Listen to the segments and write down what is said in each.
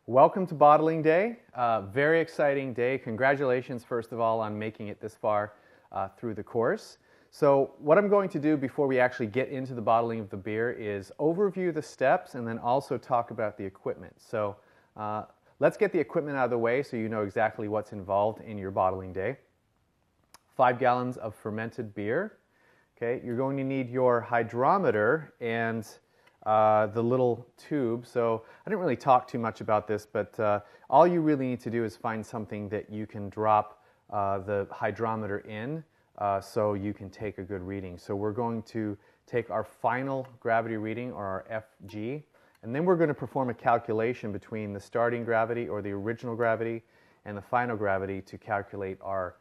Welcome to bottling day. Very exciting day. Congratulations, first of all, on making it this far through the course. So what I'm going to do before we actually get into the bottling of the beer is overview the steps and then also talk about the equipment. So let's get the equipment out of the way so you know exactly what's involved in your bottling day. 5 gallons of fermented beer. Okay, you're going to need your hydrometer and the little tube. So I didn't really talk too much about this, but all you really need to do is find something that you can drop the hydrometer in so you can take a good reading. So we're going to take our final gravity reading, or our FG, and then we're going to perform a calculation between the starting gravity, or the original gravity, and the final gravity to calculate our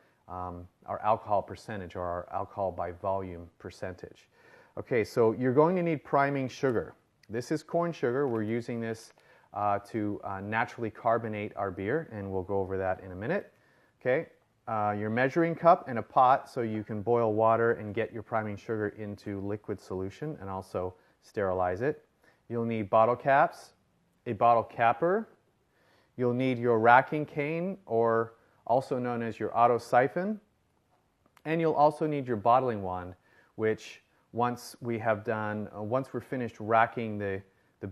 alcohol percentage, or our alcohol by volume percentage. Okay, so you're going to need priming sugar. This is corn sugar. We're using this to naturally carbonate our beer, and we'll go over that in a minute. Okay, your measuring cup and a pot so you can boil water and get your priming sugar into liquid solution and also sterilize it. You'll need bottle caps, a bottle capper. You'll need your racking cane, or also known as your auto siphon. And you'll also need your bottling wand, which once we're finished racking the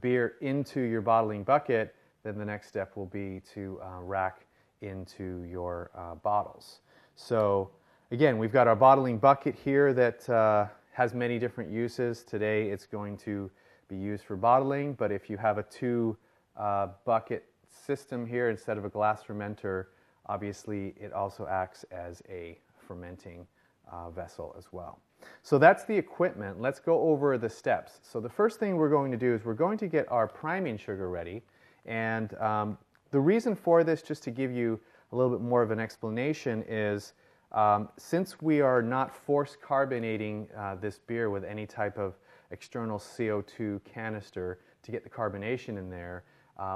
beer into your bottling bucket, then the next step will be to rack into your bottles. So again, we've got our bottling bucket here that has many different uses. Today it's going to be used for bottling, but if you have a 2 bucket system here instead of a glass fermenter, obviously it also acts as a fermenting vessel as well. So that's the equipment. Let's go over the steps. So the first thing we're going to do is we're going to get our priming sugar ready. And the reason for this, just to give you a little bit more of an explanation, is since we are not force carbonating this beer with any type of external CO2 canister to get the carbonation in there,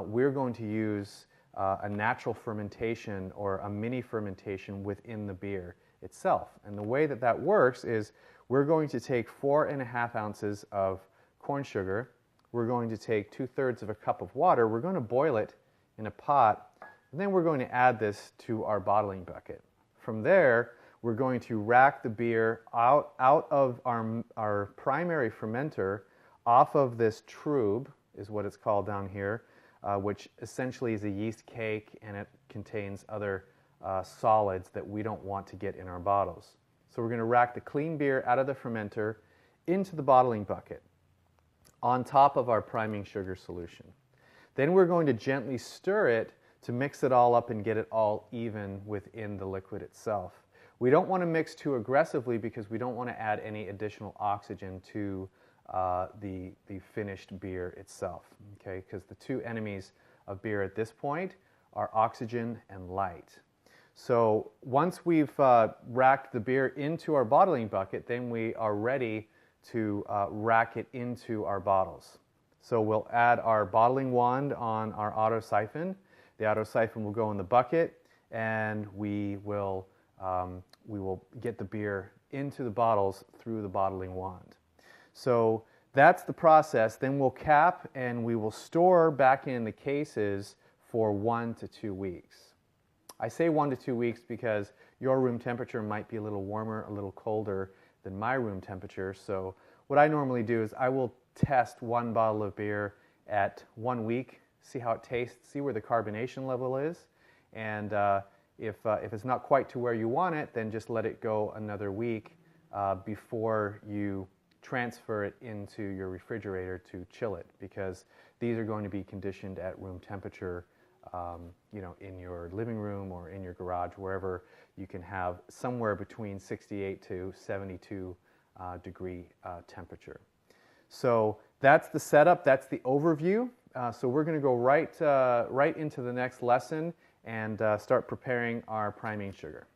we're going to use a natural fermentation, or a mini fermentation, within the beer itself. And the way that that works is we're going to take 4.5 ounces of corn sugar. We're going to take 2/3 of a cup of water. We're going to boil it in a pot, and then we're going to add this to our bottling bucket. From there, we're going to rack the beer out of our primary fermenter, off of this trube, is what it's called down here, which essentially is a yeast cake, and it contains other solids that we don't want to get in our bottles. So we're going to rack the clean beer out of the fermenter into the bottling bucket on top of our priming sugar solution. Then we're going to gently stir it to mix it all up and get it all even within the liquid itself. We don't want to mix too aggressively because we don't want to add any additional oxygen to the finished beer itself, okay? Because the two enemies of beer at this point are oxygen and light. So once we've racked the beer into our bottling bucket, then we are ready to rack it into our bottles. So we'll add our bottling wand on our auto siphon. The auto siphon will go in the bucket, and we will get the beer into the bottles through the bottling wand. So that's the process. Then we'll cap, and we will store back in the cases for 1 to 2 weeks. I say 1 to 2 weeks because your room temperature might be a little warmer, a little colder than my room temperature. So what I normally do is I will test 1 bottle of beer at 1 week, see how it tastes, see where the carbonation level is, and if it's not quite to where you want it, then just let it go another week before you transfer it into your refrigerator to chill it, because these are going to be conditioned at room temperature, in your living room or in your garage, wherever you can have somewhere between 68 to 72 degree temperature. So that's the setup, that's the overview. So we're going to go right into the next lesson and start preparing our priming sugar.